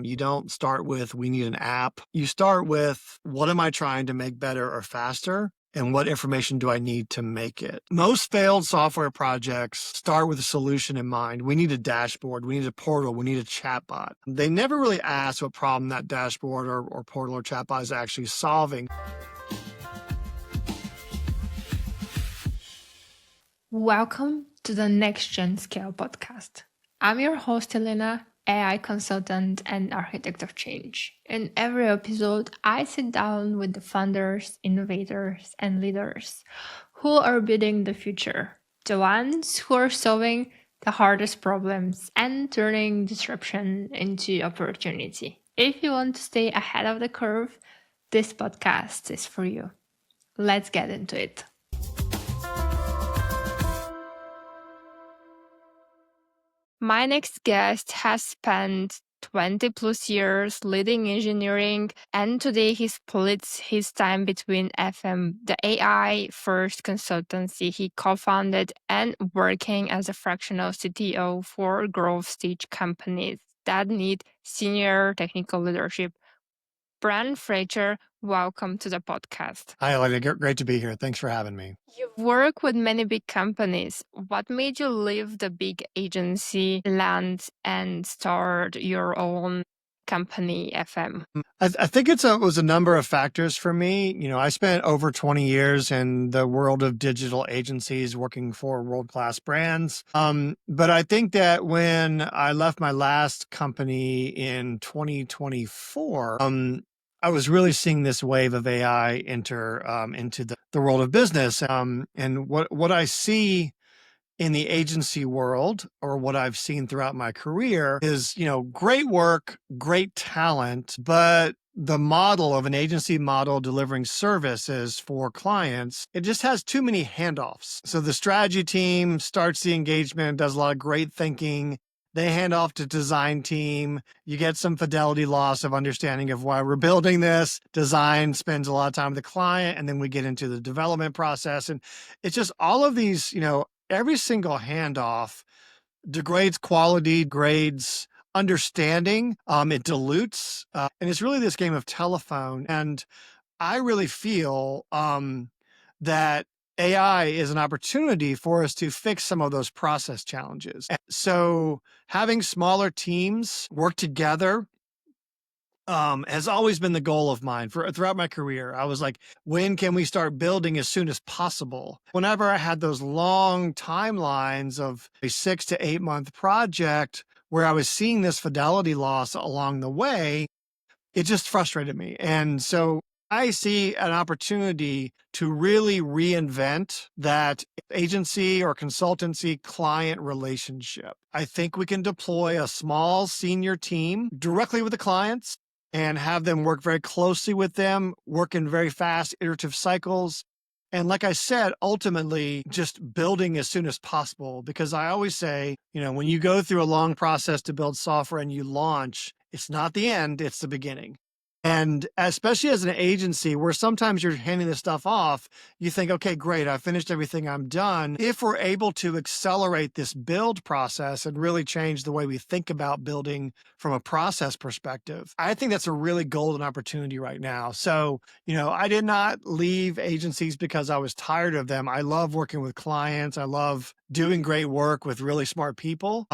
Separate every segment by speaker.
Speaker 1: You don't start with, we need an app. You start with, what am I trying to make better or faster? And what information do I need to make it? Most failed software projects start with a solution in mind. We need a dashboard. We need a portal. We need a chatbot. They never really ask what problem that dashboard or portal or chatbot is actually solving.
Speaker 2: Welcome to the Next Gen Scale podcast. I'm your host, Elena, AI consultant and architect of change. In every episode, I sit down with the founders, innovators, and leaders who are building the future, the ones who are solving the hardest problems and turning disruption into opportunity. If you want to stay ahead of the curve, this podcast is for you. Let's get into it. My next guest has spent 20 plus years leading engineering, and today he splits his time between FM, the AI first consultancy he co-founded, and working as a fractional CTO for growth stage companies that need senior technical leadership. Brian Fletcher, welcome to the podcast.
Speaker 1: Hi, Elena. Great to be here. Thanks for having me.
Speaker 2: You work with many big companies. What made you leave the big agency land and start your own company, FM?
Speaker 1: I think it was a number of factors for me. I spent over 20 years in the world of digital agencies working for world-class brands. But I think that when I left my last company in 2024, I was really seeing this wave of AI enter into the world of business. And what I see in the agency world, or what I've seen throughout my career, is, great work, great talent, but the model of an agency model delivering services for clients, it just has too many handoffs. So the strategy team starts the engagement, does a lot of great thinking. They hand off to design team. You get some fidelity loss of understanding of why we're building this. Design spends a lot of time with the client, and then we get into the development process. And it's just all of these, every single handoff degrades quality, degrades understanding. It dilutes, and it's really this game of telephone. And I really feel that AI is an opportunity for us to fix some of those process challenges. And so having smaller teams work together has always been the goal of mine throughout my career. I was like, when can we start building as soon as possible? Whenever I had those long timelines of a 6 to 8 month project where I was seeing this fidelity loss along the way, it just frustrated me. And so I see an opportunity to really reinvent that agency or consultancy client relationship. I think we can deploy a small senior team directly with the clients and have them work very closely with them, work in very fast iterative cycles. And like I said, ultimately just building as soon as possible, because I always say, when you go through a long process to build software and you launch, it's not the end, it's the beginning. And especially as an agency where sometimes you're handing this stuff off, you think, okay, great, I finished everything, I'm done. If we're able to accelerate this build process and really change the way we think about building from a process perspective, I think that's a really golden opportunity right now. So, I did not leave agencies because I was tired of them. I love working with clients. I love doing great work with really smart people.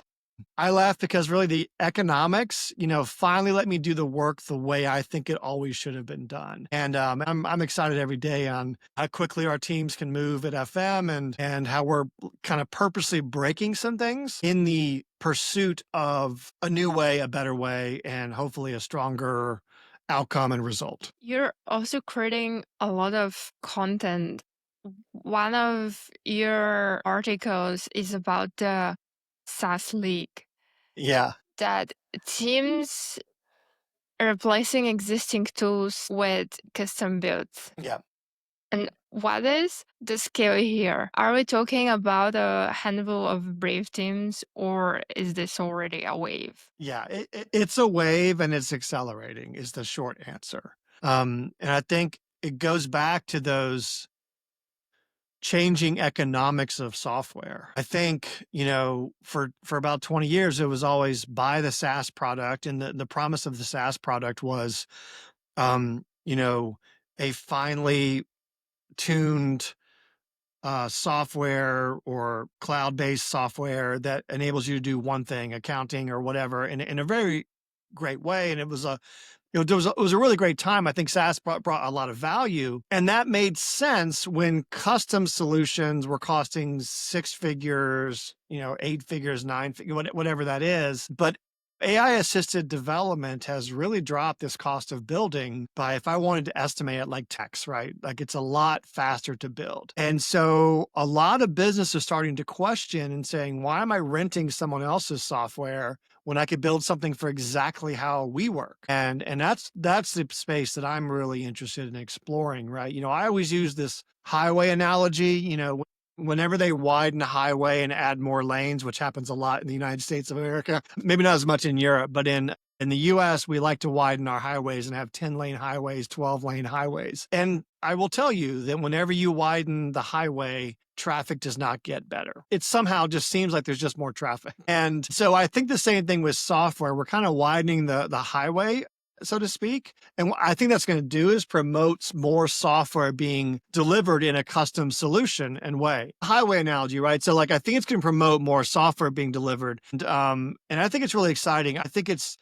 Speaker 1: I left because really the economics, finally let me do the work the way I think it always should have been done. And I'm excited every day on how quickly our teams can move at FM and how we're kind of purposely breaking some things in the pursuit of a new way, a better way, and hopefully a stronger outcome and result.
Speaker 2: You're also creating a lot of content. One of your articles is about the SaaS league.
Speaker 1: Yeah.
Speaker 2: That teams replacing existing tools with custom builds.
Speaker 1: Yeah.
Speaker 2: And what is the scale here? Are we talking about a handful of brave teams, or is this already a wave?
Speaker 1: Yeah, it's a wave and it's accelerating is the short answer. And I think it goes back to those changing economics of software. I think, for about 20 years, it was always buy the SaaS product. And the promise of the SaaS product was, a finely tuned software or cloud-based software that enables you to do one thing, accounting or whatever, in a very great way. And it was a really great time. I think SaaS brought a lot of value, and that made sense when custom solutions were costing six figures, 8 figures, whatever that is. But AI assisted development has really dropped this cost of building by, if I wanted to estimate it, like text, right? Like it's a lot faster to build. And so a lot of businesses are starting to question and saying, why am I renting someone else's software when I could build something for exactly how we work? And that's the space that I'm really interested in exploring, right? I always use this highway analogy, whenever they widen a highway and add more lanes, which happens a lot in the United States of America, maybe not as much in Europe, but in the US, we like to widen our highways and have 10-lane highways, 12-lane highways. And I will tell you that whenever you widen the highway, traffic does not get better. It somehow just seems like there's just more traffic. And so I think the same thing with software. We're kind of widening the highway, so to speak. And what I think that's going to do is promote more software being delivered in a custom solution and way. Highway analogy, right? So I think it's going to promote more software being delivered. And I think it's really exciting. I think it's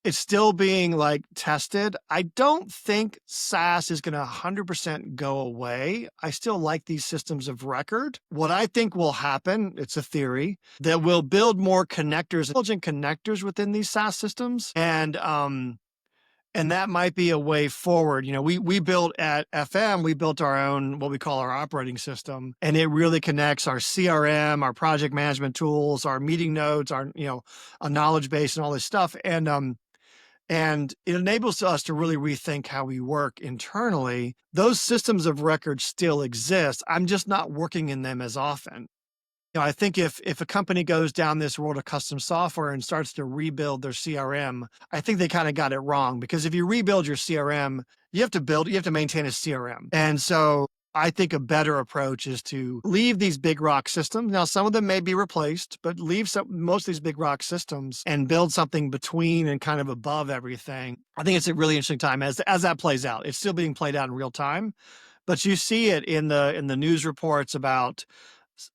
Speaker 1: still being tested. I don't think SaaS is going to 100% go away. I still like these systems of record. What I think will happen, it's a theory, that we'll build more connectors, intelligent connectors within these SaaS systems. And that might be a way forward. We built at FM, we built our own, what we call our operating system, and it really connects our CRM, our project management tools, our meeting notes, our, a knowledge base and all this stuff. And it enables us to really rethink how we work internally. Those systems of record still exist. I'm just not working in them as often. I think if a company goes down this road of custom software and starts to rebuild their CRM, I think they kind of got it wrong, because if you rebuild your CRM, you have to maintain a CRM. And so I think a better approach is to leave these big rock systems. Now, some of them may be replaced, but leave most of these big rock systems and build something between and kind of above everything. I think it's a really interesting time as that plays out. It's still being played out in real time, but you see it in the news reports about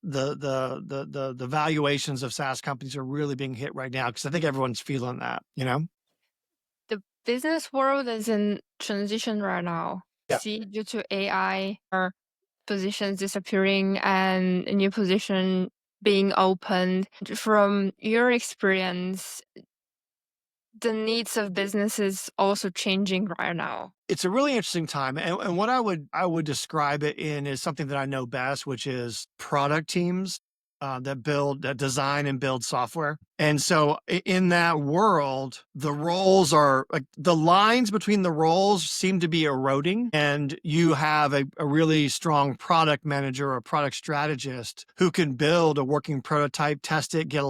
Speaker 1: the valuations of SaaS companies are really being hit right now, because I think everyone's feeling that,
Speaker 2: The business world is in transition right now.
Speaker 1: Yeah.
Speaker 2: See, due to AI, our positions disappearing and a new position being opened. From your experience, the needs of businesses also changing right now.
Speaker 1: It's a really interesting time. And what I would describe it in is something that I know best, which is product teams that design and build software. And so in that world, the roles are the lines between the roles seem to be eroding, and you have a really strong product manager or product strategist who can build a working prototype, test it, get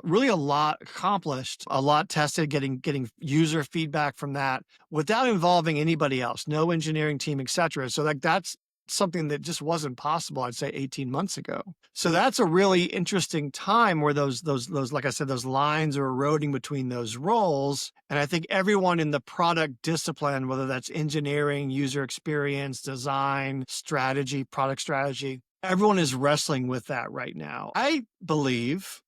Speaker 1: really a lot accomplished, a lot tested, getting user feedback from that without involving anybody else, no engineering team, etc. So that's something that just wasn't possible, I'd say 18 months ago. So that's a really interesting time where those, like I said, those lines are eroding between those roles. And I think everyone in the product discipline, whether that's engineering, user experience, design, strategy, product strategy, everyone is wrestling with that right now. I believe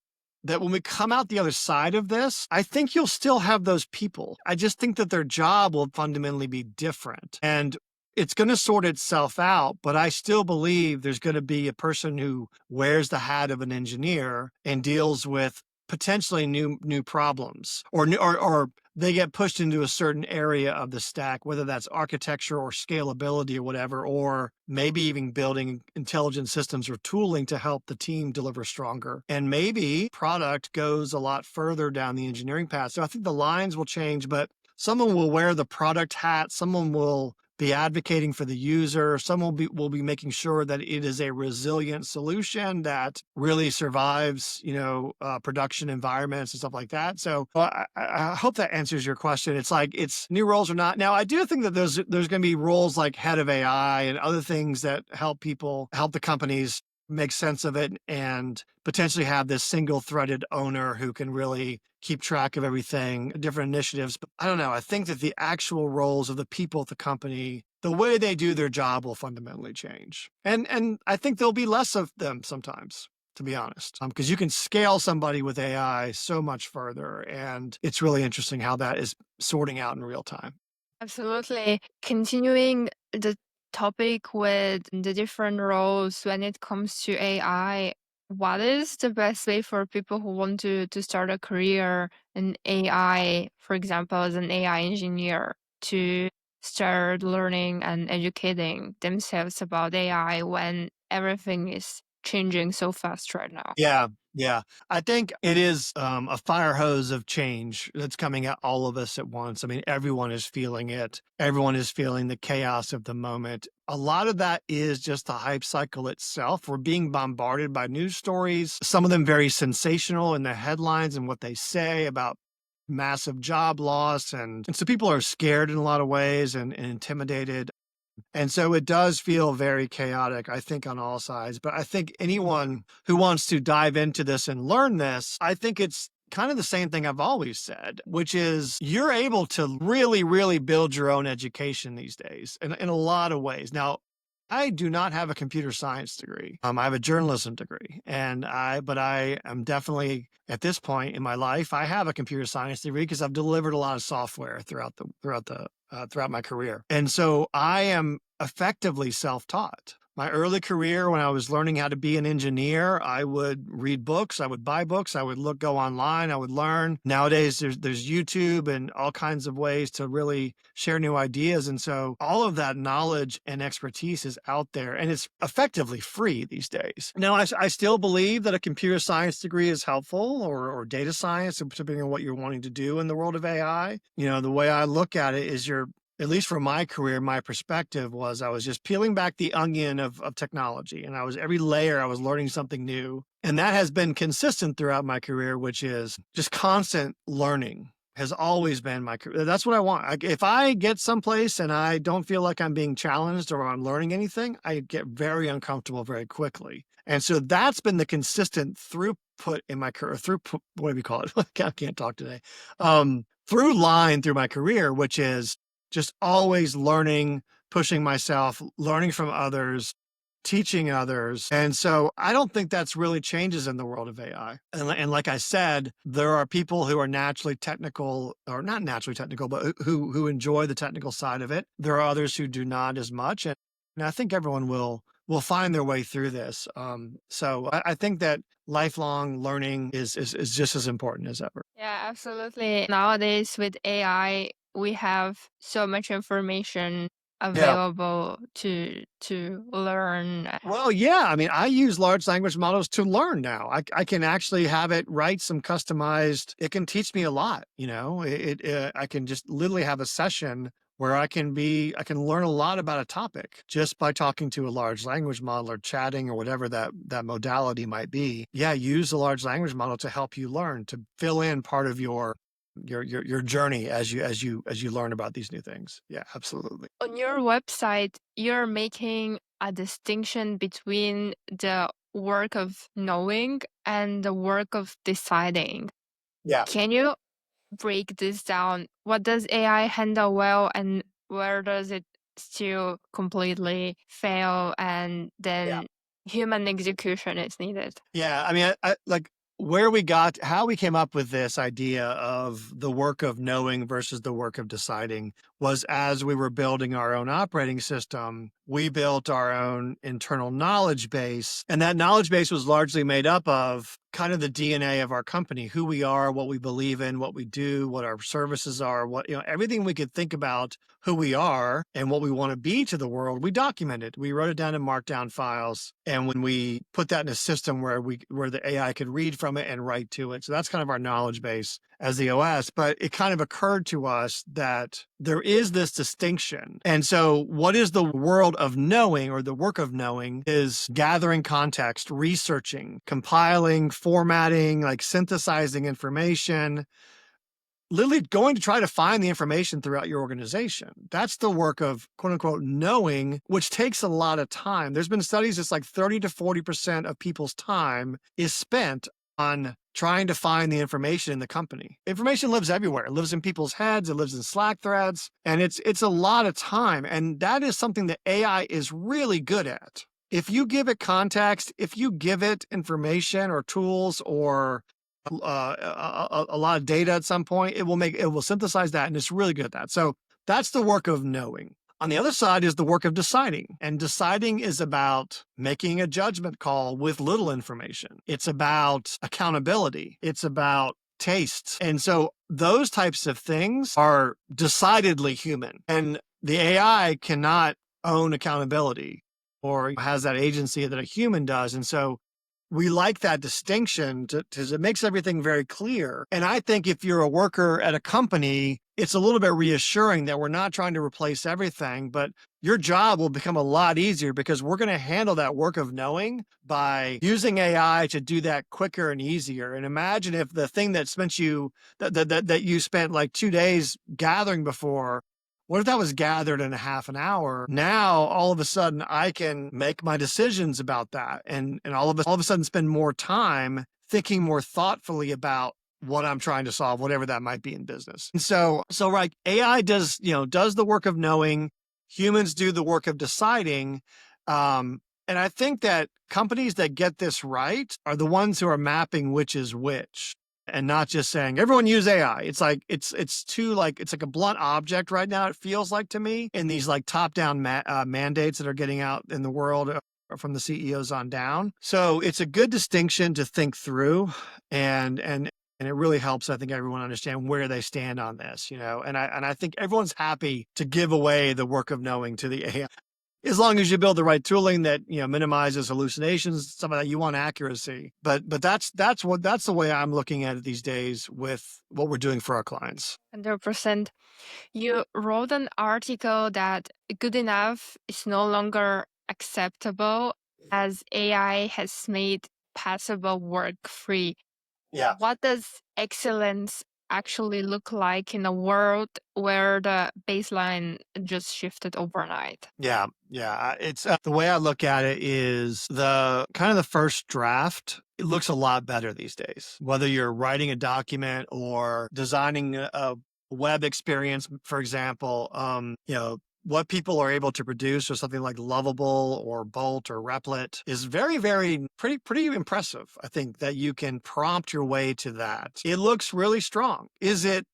Speaker 1: that when we come out the other side of this, I think you'll still have those people. I just think that their job will fundamentally be different. And it's going to sort itself out, but I still believe there's going to be a person who wears the hat of an engineer and deals with potentially new problems, or they get pushed into a certain area of the stack, whether that's architecture or scalability or whatever, or maybe even building intelligent systems or tooling to help the team deliver stronger. And maybe product goes a lot further down the engineering path. So I think the lines will change, but someone will wear the product hat, someone will be advocating for the user. Some will be making sure that it is a resilient solution that really survives, production environments and stuff like that. So I hope that answers your question. It's like it's new roles or not. Now, I do think that there's going to be roles like head of AI and other things that help the companies make sense of it and potentially have this single threaded owner who can really keep track of everything, different initiatives. But I don't know. I think that the actual roles of the people at the company, the way they do their job will fundamentally change. And I think there'll be less of them sometimes, to be honest, because you can scale somebody with AI so much further. And it's really interesting how that is sorting out in real time.
Speaker 2: Absolutely. Continuing the topic with the different roles when it comes to AI, what is the best way for people who want to start a career in AI, for example, as an AI engineer, to start learning and educating themselves about AI when everything is changing so fast right now?
Speaker 1: Yeah, yeah. I think it is a fire hose of change that's coming at all of us at once. I mean, everyone is feeling it. Everyone is feeling the chaos of the moment. A lot of that is just the hype cycle itself. We're being bombarded by news stories, some of them very sensational in the headlines and what they say about massive job loss. And so people are scared in a lot of ways and intimidated. And so it does feel very chaotic, I think, on all sides. But I think anyone who wants to dive into this and learn this, I think it's kind of the same thing I've always said, which is you're able to really, really build your own education these days in a lot of ways. Now, I do not have a computer science degree. I have a journalism degree, but I am definitely at this point in my life, I have a computer science degree because I've delivered a lot of software throughout my career, and so I am effectively self-taught. My early career, when I was learning how to be an engineer, I would read books, I would buy books, I would go online, I would learn. Nowadays, there's YouTube and all kinds of ways to really share new ideas. And so all of that knowledge and expertise is out there, and it's effectively free these days. Now, I still believe that a computer science degree is helpful, or data science, depending on what you're wanting to do in the world of AI. The way I look at it is at least for my career, my perspective was I was just peeling back the onion of technology. And every layer, I was learning something new. And that has been consistent throughout my career, which is just constant learning has always been my career. That's what I want. If I get someplace and I don't feel like I'm being challenged or I'm learning anything, I get very uncomfortable very quickly. And so that's been the consistent throughput in my career, what do we call it? I can't talk today. Through line through my career, which is just always learning, pushing myself, learning from others, teaching others. And so I don't think that's really changes in the world of AI. And like I said, there are people who are naturally technical, or not naturally technical, but who enjoy the technical side of it. There are others who do not as much. And I think everyone will find their way through this. So I think that lifelong learning is just as important as ever.
Speaker 2: Yeah, absolutely. Nowadays, with AI, we have so much information
Speaker 1: Yeah.
Speaker 2: available to learn.
Speaker 1: Well, yeah. I mean, I use large language models to learn now. I can actually have it write some customized. It can teach me a lot. I can just literally have a session where I can learn a lot about a topic just by talking to a large language model or chatting or whatever that modality might be. Yeah, use a large language model to help you learn, to fill in part of your journey as you learn about these new things. Yeah, absolutely.
Speaker 2: On your website, you're making a distinction between the work of knowing and the work of deciding.
Speaker 1: Yeah.
Speaker 2: Can you break this down? What does AI handle well, and where does it still completely fail, and
Speaker 1: Yeah.
Speaker 2: then human execution is needed?
Speaker 1: Yeah, I mean, I like how we came up with this idea of the work of knowing versus the work of deciding was as we were building our own operating system, we built our own internal knowledge base. And that knowledge base was largely made up of kind of the DNA of our company, who we are, what we believe in, what we do, what our services are, what, everything we could think about who we are and what we want to be to the world, we documented. We wrote it down in markdown files. And when we put that in a system where the AI could read from it and write to it. So that's kind of our knowledge base as the OS. But it kind of occurred to us that there is this distinction. And so what is the world of knowing, or the work of knowing, is gathering context, researching, compiling, formatting, like synthesizing information, literally going to try to find the information throughout your organization. That's the work of quote unquote knowing, which takes a lot of time. There's been studies, it's like 30 to 40% of people's time is spent on trying to find the information in the company. Information lives everywhere. It lives in people's heads. It lives in Slack threads. And it's a lot of time. And that is something that AI is really good at. If you give it context, if you give it information or tools or a lot of data at some point, it will synthesize that, and it's really good at that. So that's the work of knowing. On the other side is the work of deciding. And deciding is about making a judgment call with little information. It's about accountability. It's about taste. And so those types of things are decidedly human. And the AI cannot own accountability or has that agency that a human does. And so we like that distinction because it makes everything very clear. And I think if you're a worker at a company, it's a little bit reassuring that we're not trying to replace everything, but your job will become a lot easier because we're going to handle that work of knowing by using AI to do that quicker and easier. And imagine if the thing that you spent like 2 days gathering before, what if that was gathered in a half an hour? Now, all of a sudden, I can make my decisions about that, and all of a sudden spend more time thinking more thoughtfully about what I'm trying to solve, whatever that might be in business. And so right, AI does the work of knowing, humans do the work of deciding. And I think that companies that get this right are the ones who are mapping which is which, and not just saying everyone use AI. It's like it's like a blunt object right now. It feels like to me in these like top-down mandates that are getting out in the world from the CEOs on down. So it's a good distinction to think through, and it really helps, I think, everyone understand where they stand on this. And I think everyone's happy to give away the work of knowing to the AI. As long as you build the right tooling that minimizes hallucinations, some of that, you want accuracy. But that's the way I'm looking at it these days with what we're doing for our clients.
Speaker 2: 100%. You wrote an article that good enough is no longer acceptable as AI has made passable work free.
Speaker 1: Yeah.
Speaker 2: What does excellence actually look like in a world where the baseline just shifted overnight?
Speaker 1: Yeah. It's the way I look at it is the kind of the first draft. It looks a lot better these days, whether you're writing a document or designing a web experience, for example. What people are able to produce with something like Lovable or Bolt or Replit is very, very pretty impressive. I think that you can prompt your way to that. It looks really strong. Is it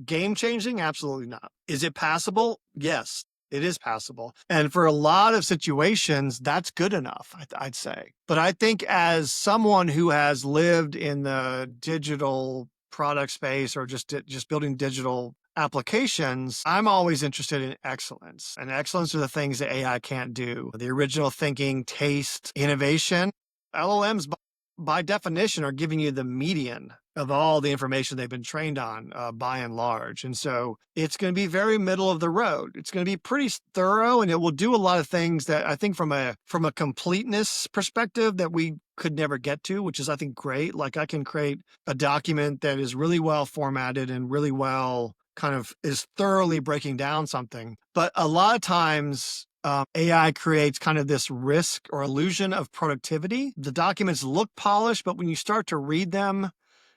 Speaker 1: game changing? Absolutely not. Is it passable? Yes, it is passable. And for a lot of situations, that's good enough, I'd say. But I think as someone who has lived in the digital product space or just building digital applications, I'm always interested in excellence. And excellence are the things that AI can't do. The original thinking, taste, innovation. LLMs, by definition, are giving you the median of all the information they've been trained on, by and large. And so it's going to be very middle of the road. It's going to be pretty thorough, and it will do a lot of things that I think from a completeness perspective that we could never get to, which is, I think, great. Like I can create a document that is really well formatted and really well kind of is thoroughly breaking down something. But a lot of times, AI creates kind of this risk or illusion of productivity. The documents look polished, but when you start to read them,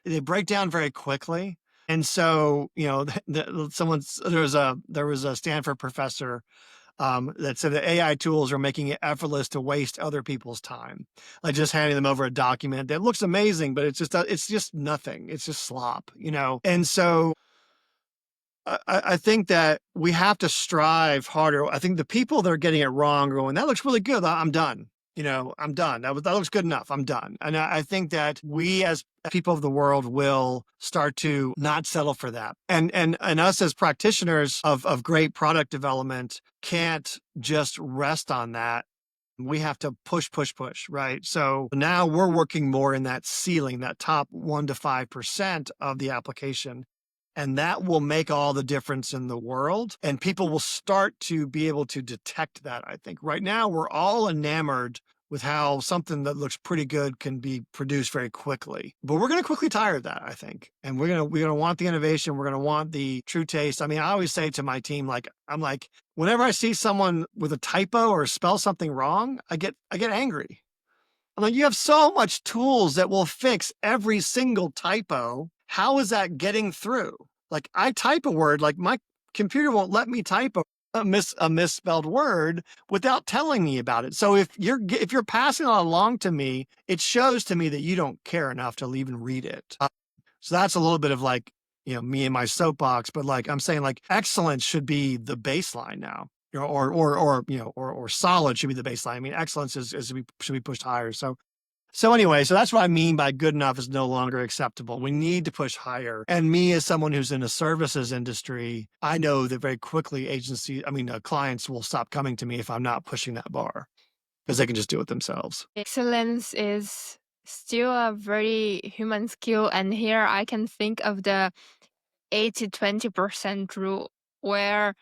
Speaker 1: they break down very quickly. And so, there was a Stanford professor that said that AI tools are making it effortless to waste other people's time, like just handing them over a document that looks amazing, but it's just nothing. It's just slop, And so I think that we have to strive harder. I think the people that are getting it wrong are going, that looks really good. I'm done. I'm done. That looks good enough. I'm done. And I think that we as people of the world will start to not settle for that. And us as practitioners of great product development can't just rest on that. We have to push, right? So now we're working more in that ceiling, that top 1 to 5% of the application. And that will make all the difference in the world. And people will start to be able to detect that, I think. Right now, we're all enamored with how something that looks pretty good can be produced very quickly. But we're going to quickly tire of that, I think. And we're going to want the innovation. We're going to want the true taste. I mean, I always say to my team, I'm like, whenever I see someone with a typo or spell something wrong, I get angry. I'm like, you have so much tools that will fix every single typo. How is that getting through? Like, I type a word, like my computer won't let me type a misspelled word without telling me about it. So if you're passing it along to me, it shows to me that you don't care enough to even read it. So that's a little bit of like, me and my soapbox, but like I'm saying, like, excellence should be the baseline now. Or solid should be the baseline. I mean, excellence should be pushed higher. So anyway, so that's what I mean by good enough is no longer acceptable. We need to push higher. And me as someone who's in a services industry, I know that very quickly clients will stop coming to me if I'm not pushing that bar because they can just do it themselves.
Speaker 2: Excellence is still a very human skill. And here I can think of the 80-20% rule, where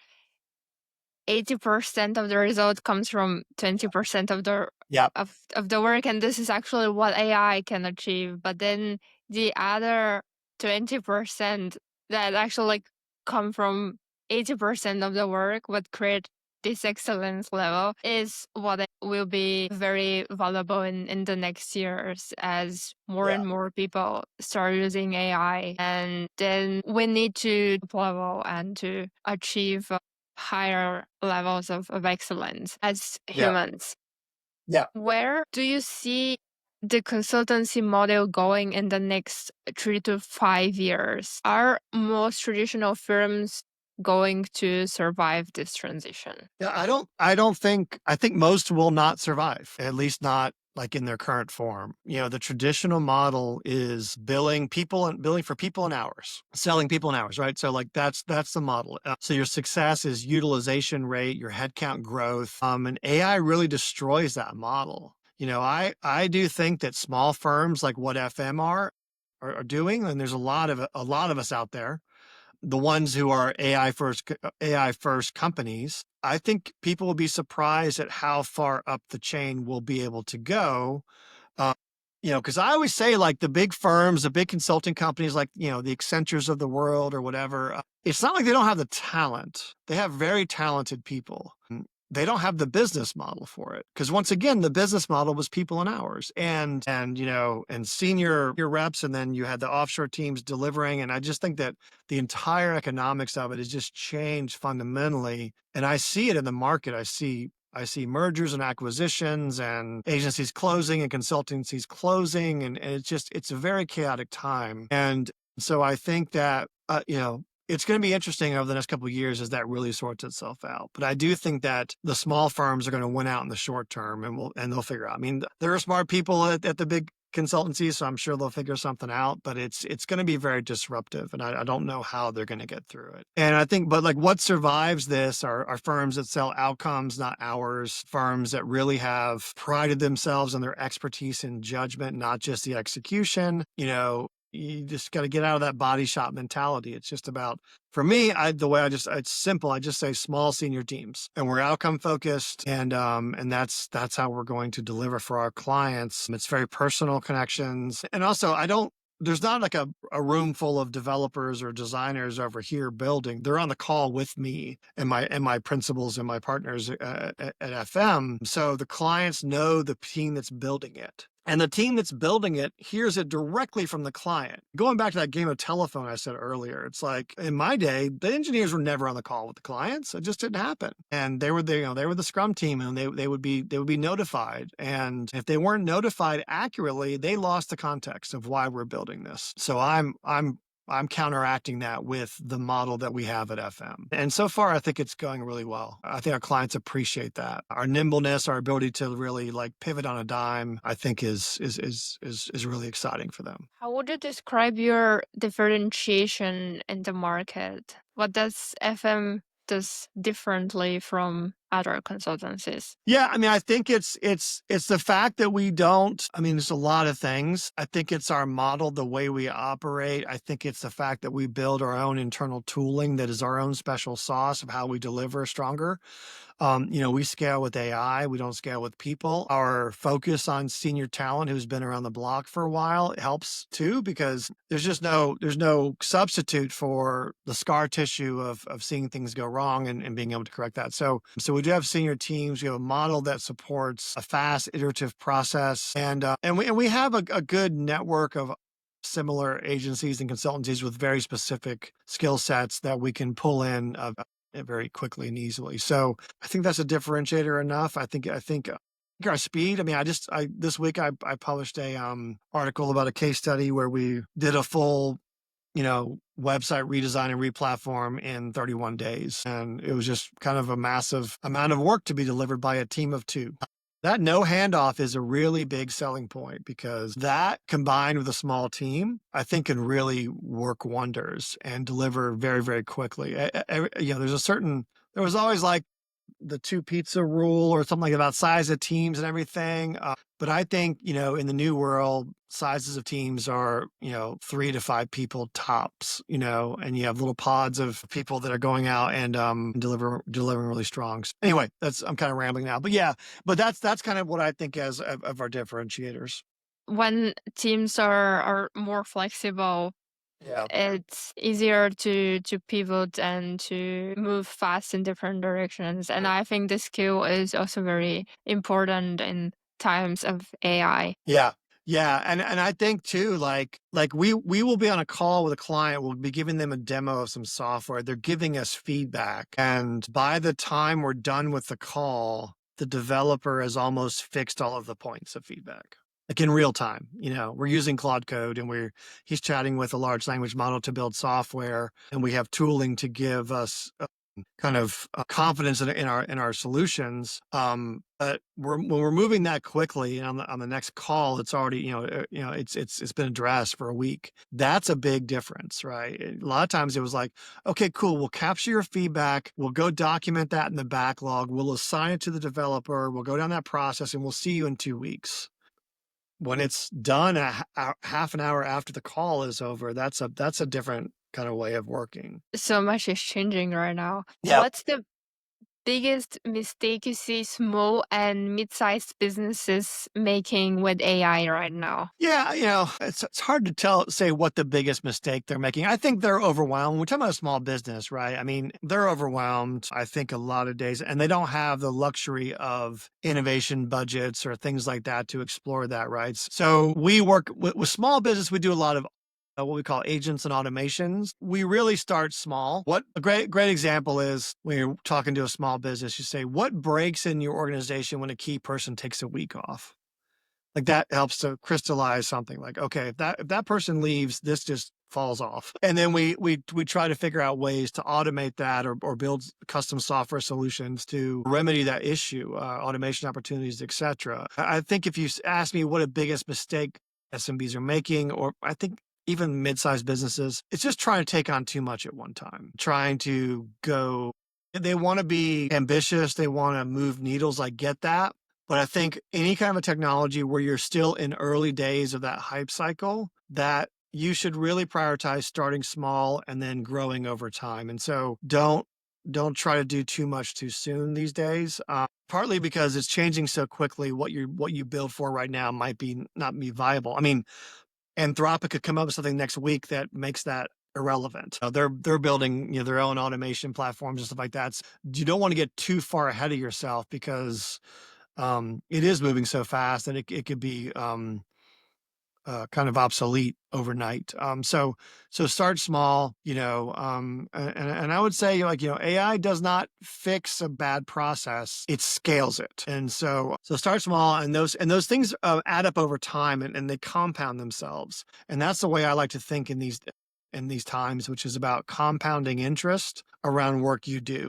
Speaker 2: 80% of the result comes from 20% of the
Speaker 1: Yeah.
Speaker 2: of the work, and this is actually what AI can achieve. But then the other 20% that actually like come from 80% of the work, what create this excellence level, is what will be very valuable in the next years as more and more people start using AI. And then we need to level and to achieve higher levels of excellence as humans.
Speaker 1: Yeah.
Speaker 2: Where do you see the consultancy model going in the next 3 to 5 years? Are most traditional firms going to survive this transition?
Speaker 1: Yeah, I think most will not survive, at least not like in their current form. The traditional model is billing for people in hours, selling people in hours, right? So like that's the model. So your success is utilization rate, your headcount growth. And AI really destroys that model. I do think that small firms like what FM are doing, and there's a lot of us out there, the ones who are AI first companies. I think people will be surprised at how far up the chain we'll be able to go. Uh, because I always say, like, the big firms, the big consulting companies, like, the Accentures of the world or whatever, it's not like they don't have the talent. They have very talented people. They don't have the business model for it. Because once again, the business model was people in hours and senior reps, and then you had the offshore teams delivering. And I just think that the entire economics of it has just changed fundamentally. And I see it in the market. I see mergers and acquisitions and agencies closing and consultancies closing. And it's a very chaotic time. And so I think that, it's going to be interesting over the next couple of years as that really sorts itself out. But I do think that the small firms are going to win out in the short term, and they'll figure out. I mean, there are smart people at the big consultancies, so I'm sure they'll figure something out. But it's going to be very disruptive, and I don't know how they're going to get through it. And I think, but like, what survives this are firms that sell outcomes, not hours. Firms that really have prided themselves on their expertise and judgment, not just the execution. You just got to get out of that body shop mentality. It's just about, for me, it's simple. I just say small senior teams, and we're outcome focused, and that's how we're going to deliver for our clients. It's very personal connections, and also there's not like a room full of developers or designers over here building. They're on the call with me and my principals and my partners at FM. So the clients know the team that's building it. And the team that's building it hears it directly from the client. Going back to that game of telephone I said earlier, it's like in my day, the engineers were never on the call with the clients. It just didn't happen. And they were the Scrum team, and they would be notified. And if they weren't notified accurately, they lost the context of why we're building this. So I'm I'm counteracting that with the model that we have at FM. And so far, I think it's going really well. I think our clients appreciate that. Our nimbleness, our ability to really like pivot on a dime, I think is really exciting for them.
Speaker 2: How would you describe your differentiation in the market? What does FM does differently from other consultancies?
Speaker 1: Yeah, I mean, I think it's the fact that we don't. I mean, there's a lot of things. I think it's our model, the way we operate. I think it's the fact that we build our own internal tooling that is our own special sauce of how we deliver stronger. We scale with AI. We don't scale with people. Our focus on senior talent who's been around the block for a while helps too, because there's no substitute for the scar tissue of seeing things go wrong and being able to correct that. So we do have senior teams. We have a model that supports a fast iterative process, and we have a good network of similar agencies and consultancies with very specific skill sets that we can pull in very quickly and easily. So I think that's a differentiator enough. I think our speed. I mean, this week I published a article about a case study where we did a full website redesign and replatform in 31 days, and it was just kind of a massive amount of work to be delivered by a team of 2. That no handoff is a really big selling point, because that combined with a small team, I think can really work wonders and deliver very, very quickly. There was always like the 2 pizza rule or something like about size of teams and everything. But I think, in the new world, sizes of teams are, 3 to 5 people tops, and you have little pods of people that are going out and delivering really strong. So anyway, I'm kind of rambling now, but yeah, but that's kind of what I think as of our differentiators.
Speaker 2: When teams are more flexible,
Speaker 1: Yeah.
Speaker 2: it's easier to pivot and to move fast in different directions. And I think this skill is also very important in times of AI.
Speaker 1: Yeah. Yeah. And I think too, like we will be on a call with a client, we'll be giving them a demo of some software. They're giving us feedback. And by the time we're done with the call, the developer has almost fixed all of the points of feedback. Like in real time, we're using Claude Code, and he's chatting with a large language model to build software, and we have tooling to give us kind of confidence in our solutions. But when we're moving that quickly, and on the next call, it's already it's been addressed for a week. That's a big difference, right? A lot of times it was like, okay, cool, we'll capture your feedback, we'll go document that in the backlog, we'll assign it to the developer, we'll go down that process, and we'll see you in 2 weeks. When it's done half an hour after the call is over, that's a different kind of way of working.
Speaker 2: So much is changing right now.
Speaker 1: Yeah.
Speaker 2: What's the biggest mistake you see small and mid-sized businesses making with AI right now?
Speaker 1: Yeah, it's hard to say what the biggest mistake they're making. I think they're overwhelmed. We're talking about a small business, right? I mean, they're overwhelmed, I think, a lot of days, and they don't have the luxury of innovation budgets or things like that to explore that, right? So we work with small business. We do a lot of what we call agents and automations. We really start small. What a great example is when you're talking to a small business, you say, what breaks in your organization when a key person takes a week off? Like that helps to crystallize something like, okay, if that person leaves, this just falls off. And then we try to figure out ways to automate that or build custom software solutions to remedy that issue, automation opportunities, etc. I think if you ask me what a biggest mistake SMBs are making, or I think even mid-sized businesses, it's just trying to take on too much at one time, trying to go. They want to be ambitious. They want to move needles. I get that. But I think any kind of a technology where you're still in early days of that hype cycle, that you should really prioritize starting small and then growing over time. And so don't try to do too much too soon these days. Partly because it's changing so quickly. What you build for right now might not be viable. I mean, Anthropic could come up with something next week that makes that irrelevant. They're building their own automation platforms and stuff like that. So you don't want to get too far ahead of yourself, because it is moving so fast, and it could be kind of obsolete overnight. So start small, and I would say, AI does not fix a bad process; it scales it. And so start small, and those things add up over time, and they compound themselves. And that's the way I like to think in these in these times, which is about compounding interest around work you do.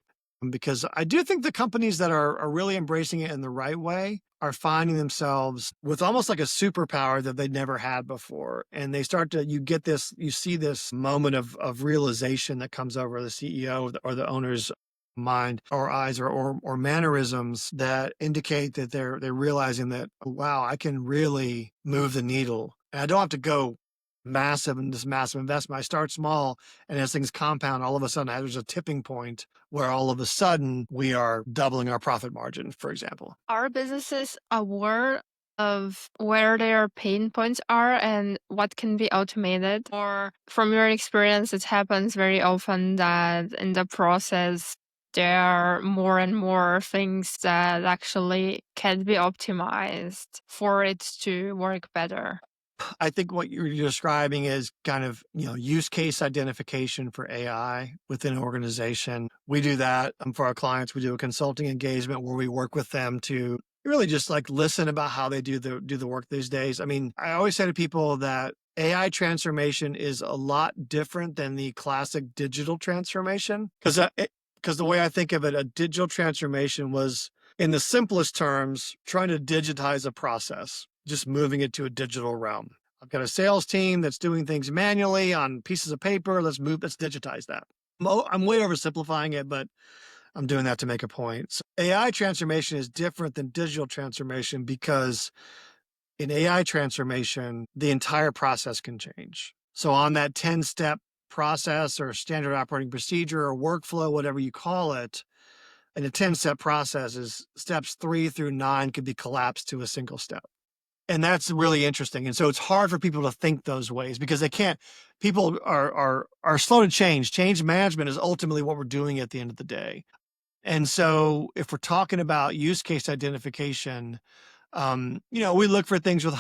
Speaker 1: Because I do think the companies that are really embracing it in the right way are finding themselves with almost like a superpower that they'd never had before. And they start to, you see this moment of realization that comes over the CEO or the owner's mind or eyes or mannerisms that indicate that they're realizing that, wow, I can really move the needle. And I don't have to go massive in this massive investment. I start small, and as things compound, all of a sudden there's a tipping point where all of a sudden we are doubling our profit margin, for example.
Speaker 2: Are businesses aware of where their pain points are and what can be automated? Or from your experience, it happens very often that in the process, there are more and more things that actually can be optimized for it to work better.
Speaker 1: I think what you're describing is kind of, use case identification for AI within an organization. We do that for our clients. We do a consulting engagement where we work with them to really just like listen about how they do the work these days. I mean, I always say to people that AI transformation is a lot different than the classic digital transformation because the way I think of it, a digital transformation was, in the simplest terms, trying to digitize a process, just moving it to a digital realm. I've got a sales team that's doing things manually on pieces of paper. Let's digitize that. I'm way oversimplifying it, but I'm doing that to make a point. So AI transformation is different than digital transformation because in AI transformation, the entire process can change. So on that 10-step process or standard operating procedure or workflow, whatever you call it, and a 10-step process is steps 3 through 9 could be collapsed to a single step. And that's really interesting. And so it's hard for people to think those ways because they can't, people are slow to change. Change management is ultimately what we're doing at the end of the day. And so if we're talking about use case identification, we look for things with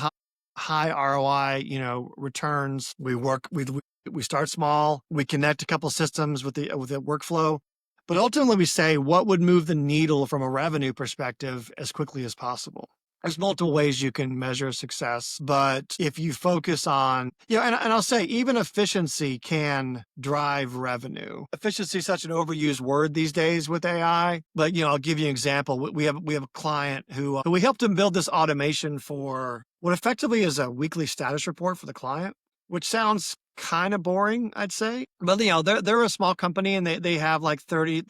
Speaker 1: high ROI, returns. We start small. We connect a couple systems with the workflow, but ultimately we say what would move the needle from a revenue perspective as quickly as possible. There's multiple ways you can measure success, but if you focus on, and I'll say even efficiency can drive revenue. Efficiency is such an overused word these days with AI, but I'll give you an example. We have a client who we helped him build this automation for what effectively is a weekly status report for the client, which sounds kind of boring, I'd say. But they're a small company and they have like 30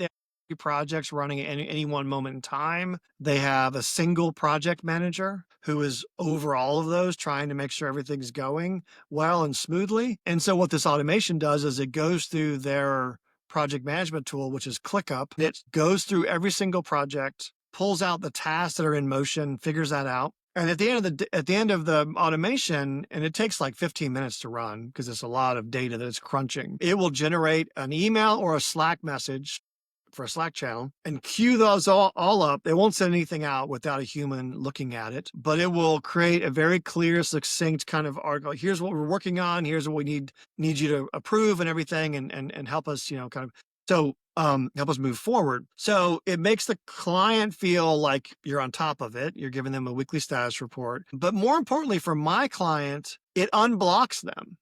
Speaker 1: projects running at any one moment in time. They have a single project manager who is over all of those, trying to make sure everything's going well and smoothly. And so what this automation does is it goes through their project management tool, which is ClickUp. It goes through every single project, pulls out the tasks that are in motion, figures that out. And at the end of the automation, and it takes like 15 minutes to run because it's a lot of data that it's crunching, it will generate an email or a Slack message for a Slack channel and queue those all up. It won't send anything out without a human looking at it, but it will create a very clear, succinct kind of article. Here's what we're working on. Here's what we need you to approve and everything and help us, help us move forward. So it makes the client feel like you're on top of it. You're giving them a weekly status report. But more importantly, for my client, it unblocks them.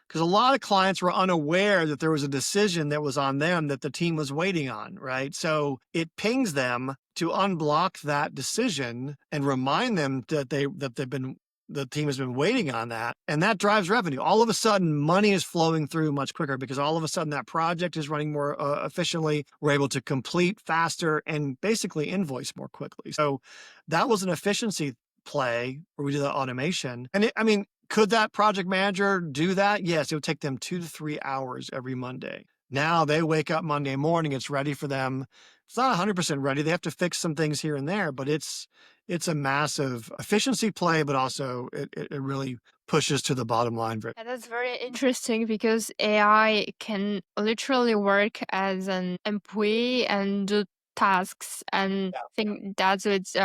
Speaker 1: Because a lot of clients were unaware that there was a decision that was on them that the team was waiting on, right? So it pings them to unblock that decision and remind them that the team has been waiting on that. And that drives revenue. All of a sudden, money is flowing through much quicker because all of a sudden that project is running more efficiently. We're able to complete faster and basically invoice more quickly. So that was an efficiency play where we do the automation. And could that project manager do that? Yes, it would take them 2 to 3 hours every Monday. Now they wake up Monday morning, it's ready for them. It's not 100% ready. They have to fix some things here and there, but it's a massive efficiency play, but also it really pushes to the bottom line.
Speaker 2: And that's very interesting because AI can literally work as an employee and do tasks, and I think that's it's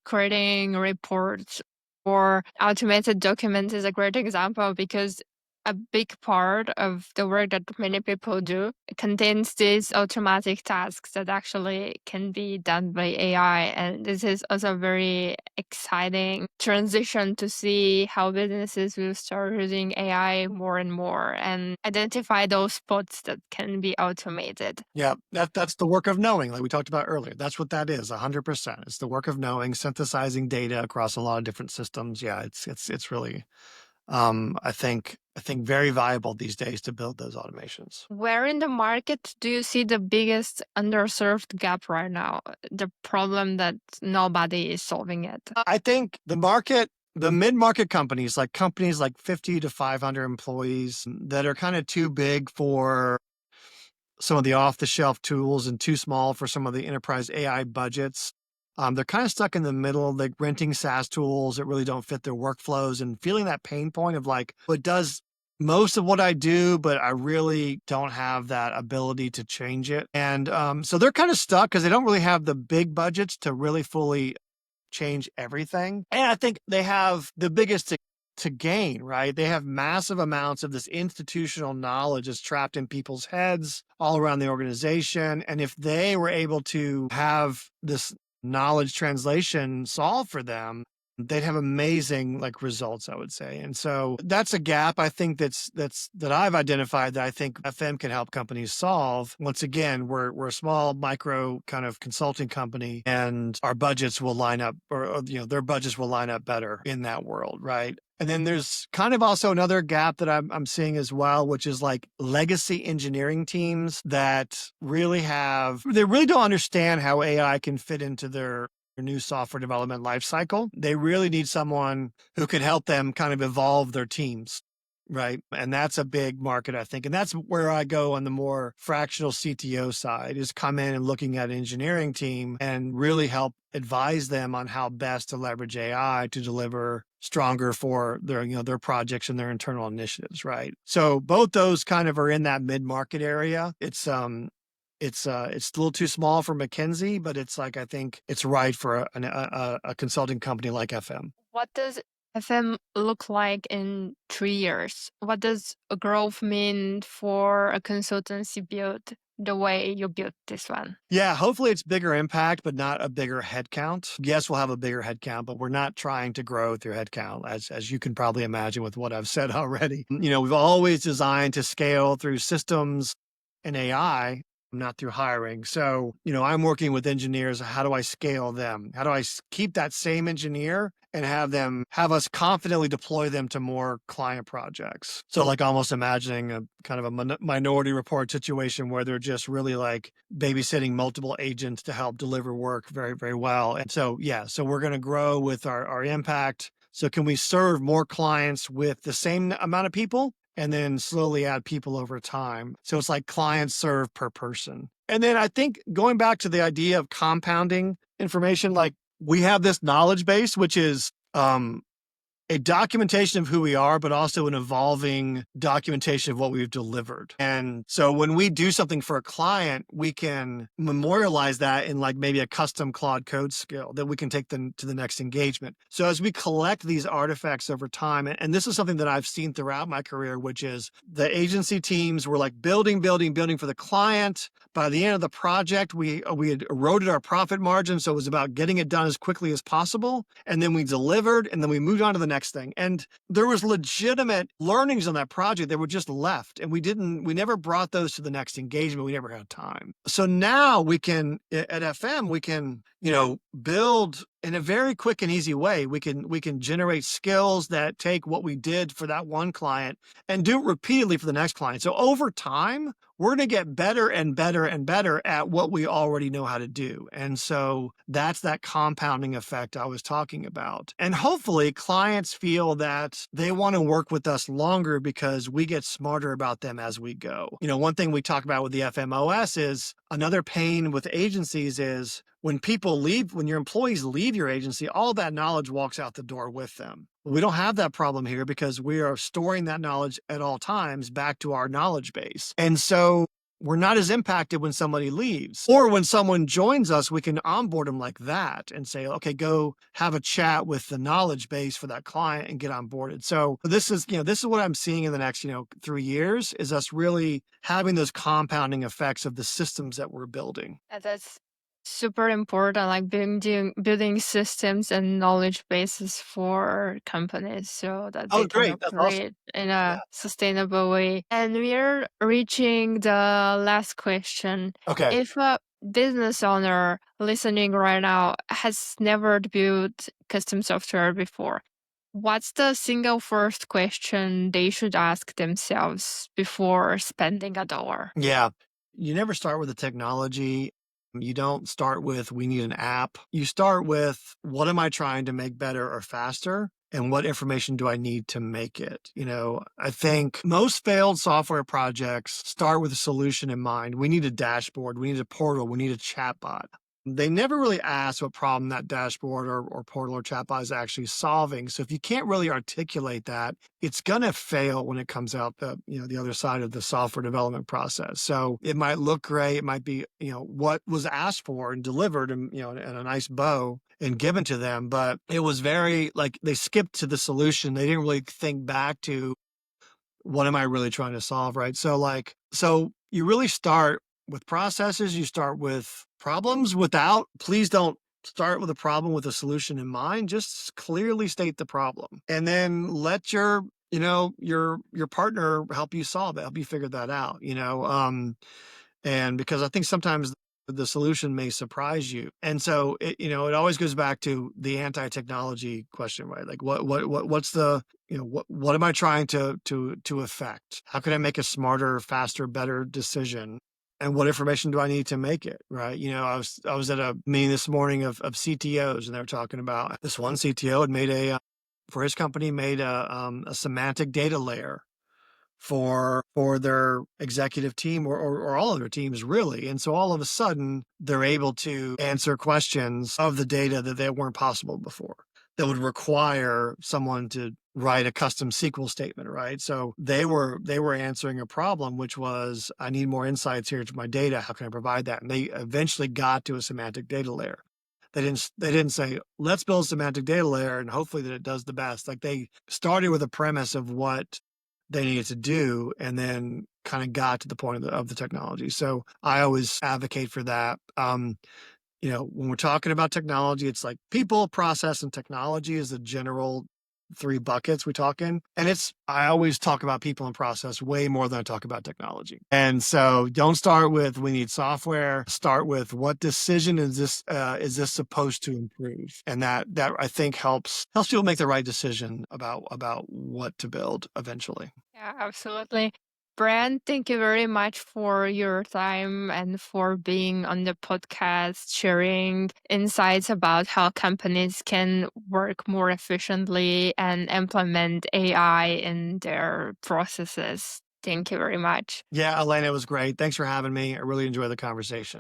Speaker 2: creating reports or automated documents is a great example because a big part of the work that many people do contains these automatic tasks that actually can be done by AI. And this is also a very exciting transition to see how businesses will start using AI more and more and identify those spots that can be automated.
Speaker 1: Yeah, that's the work of knowing, like we talked about earlier. That's what that is, 100%. It's the work of knowing, synthesizing data across a lot of different systems. Yeah, it's really I think very viable these days to build those automations.
Speaker 2: Where in the market do you see the biggest underserved gap right now? The problem that nobody is solving yet?
Speaker 1: I think the mid-market companies like 50 to 500 employees that are kind of too big for some of the off-the-shelf tools and too small for some of the enterprise AI budgets. They're kind of stuck in the middle, like renting SaaS tools that really don't fit their workflows and feeling that pain point of like, well, it does most of what I do, but I really don't have that ability to change it. And so they're kind of stuck because they don't really have the big budgets to really fully change everything. And I think they have the biggest to gain, right? They have massive amounts of this institutional knowledge that's trapped in people's heads all around the organization. And if they were able to have this knowledge translation solved for them, they'd have amazing like results, I would say. And so that's a gap I think that I've identified that I think FM can help companies solve. Once again, we're a small micro kind of consulting company, and our budgets will line up, or their budgets will line up better in that world, right? And then there's kind of also another gap that I'm seeing as well, which is like legacy engineering teams that they really don't understand how AI can fit into their new software development lifecycle. They really need someone who can help them kind of evolve their teams, right? And that's a big market, I think. And that's where I go on the more fractional CTO side, is come in and looking at an engineering team and really help advise them on how best to leverage AI to deliver stronger for their projects and their internal initiatives, right? So both those kind of are in that mid-market area. It's a little too small for McKinsey, but it's like, I think it's right for a consulting company like FM.
Speaker 2: What does FM look like in 3 years? What does a growth mean for a consultancy build the way you built this one?
Speaker 1: Yeah, hopefully it's bigger impact, but not a bigger headcount. Yes, we'll have a bigger headcount, but we're not trying to grow through headcount, as you can probably imagine with what I've said already. We've always designed to scale through systems and AI, not through hiring. So, I'm working with engineers. How do I scale them? How do I keep that same engineer and have us confidently deploy them to more client projects? So like almost imagining a kind of a Minority Report situation where they're just really like babysitting multiple agents to help deliver work very, very well. And so, so we're going to grow with our impact. So can we serve more clients with the same amount of people? And then slowly add people over time. So it's like clients served per person. And then I think going back to the idea of compounding information, like we have this knowledge base, which is a documentation of who we are, but also an evolving documentation of what we've delivered. And so when we do something for a client, we can memorialize that in like maybe a custom Claude Code skill that we can take them to the next engagement. So as we collect these artifacts over time, and this is something that I've seen throughout my career, which is the agency teams were like building for the client. By the end of the project, we had eroded our profit margin. So it was about getting it done as quickly as possible. And then we delivered, and then we moved on to the next thing. And there was legitimate learnings on that project that were just left. And we never brought those to the next engagement. We never had time. So now we can, at FM, we can, build in a very quick and easy way. We can generate skills that take what we did for that one client and do it repeatedly for the next client. So over time, we're going to get better and better and better at what we already know how to do. And so that's that compounding effect I was talking about. And hopefully clients feel that they want to work with us longer because we get smarter about them as we go. One thing we talk about with the FMOS is another pain with agencies is when your employees leave your agency, all that knowledge walks out the door with them. We don't have that problem here because we are storing that knowledge at all times back to our knowledge base. And so we're not as impacted when somebody leaves. Or when someone joins us, we can onboard them like that and say, okay, go have a chat with the knowledge base for that client and get onboarded. So this is what I'm seeing in the next, 3 years, is us really having those compounding effects of the systems that we're building.
Speaker 2: That's super important, like building systems and knowledge bases for companies so that
Speaker 1: Oh,
Speaker 2: they can
Speaker 1: great. That's awesome.
Speaker 2: operate in
Speaker 1: Yeah.
Speaker 2: a sustainable way. And we're reaching the last question.
Speaker 1: Okay.
Speaker 2: If a business owner listening right now has never built custom software before, what's the single first question they should ask themselves before spending a dollar?
Speaker 1: Yeah. You never start with the technology. You don't start with, we need an app. You start with, what am I trying to make better or faster? And what information do I need to make it? I think most failed software projects start with a solution in mind. We need a dashboard. We need a portal. We need a chatbot. They never really ask what problem that dashboard or portal or chatbot is actually solving. So if you can't really articulate that, it's going to fail when it comes out the other side of the software development process. So it might look great. It might be, what was asked for and delivered and, in a nice bow and given to them. But it was very, like, they skipped to the solution. They didn't really think back to, what am I really trying to solve? Right. So you really start with processes. You start with problems please don't start with a problem with a solution in mind. Just clearly state the problem, and then let your partner help you solve it, help you figure that out, and because I think sometimes the solution may surprise you. And so it always goes back to the anti-technology question, right? Like what's the, what am I trying to affect? How can I make a smarter, faster, better decision? And what information do I need to make it, right? I was at a meeting this morning of CTOs, and they were talking about this one CTO had for his company, made a semantic data layer for their executive team or all of their teams, really. And so all of a sudden, they're able to answer questions of the data that they weren't possible before, that would require someone to write a custom SQL statement, right? So they were answering a problem, which was, I need more insights here to my data. How can I provide that? And they eventually got to a semantic data layer. They didn't say, let's build a semantic data layer and hopefully that it does the best. Like, they started with a premise of what they needed to do and then kind of got to the point of the technology. So I always advocate for that. When we're talking about technology, it's like people, process, and technology is the general three buckets we talk in. And I always talk about people and process way more than I talk about technology. And so don't start with, we need software. Start with, what decision is this supposed to improve? And that I think helps people make the right decision about what to build eventually.
Speaker 2: Yeah, absolutely. Brian, thank you very much for your time and for being on the podcast, sharing insights about how companies can work more efficiently and implement AI in their processes. Thank you very much.
Speaker 1: Yeah, Elena, it was great. Thanks for having me. I really enjoyed the conversation.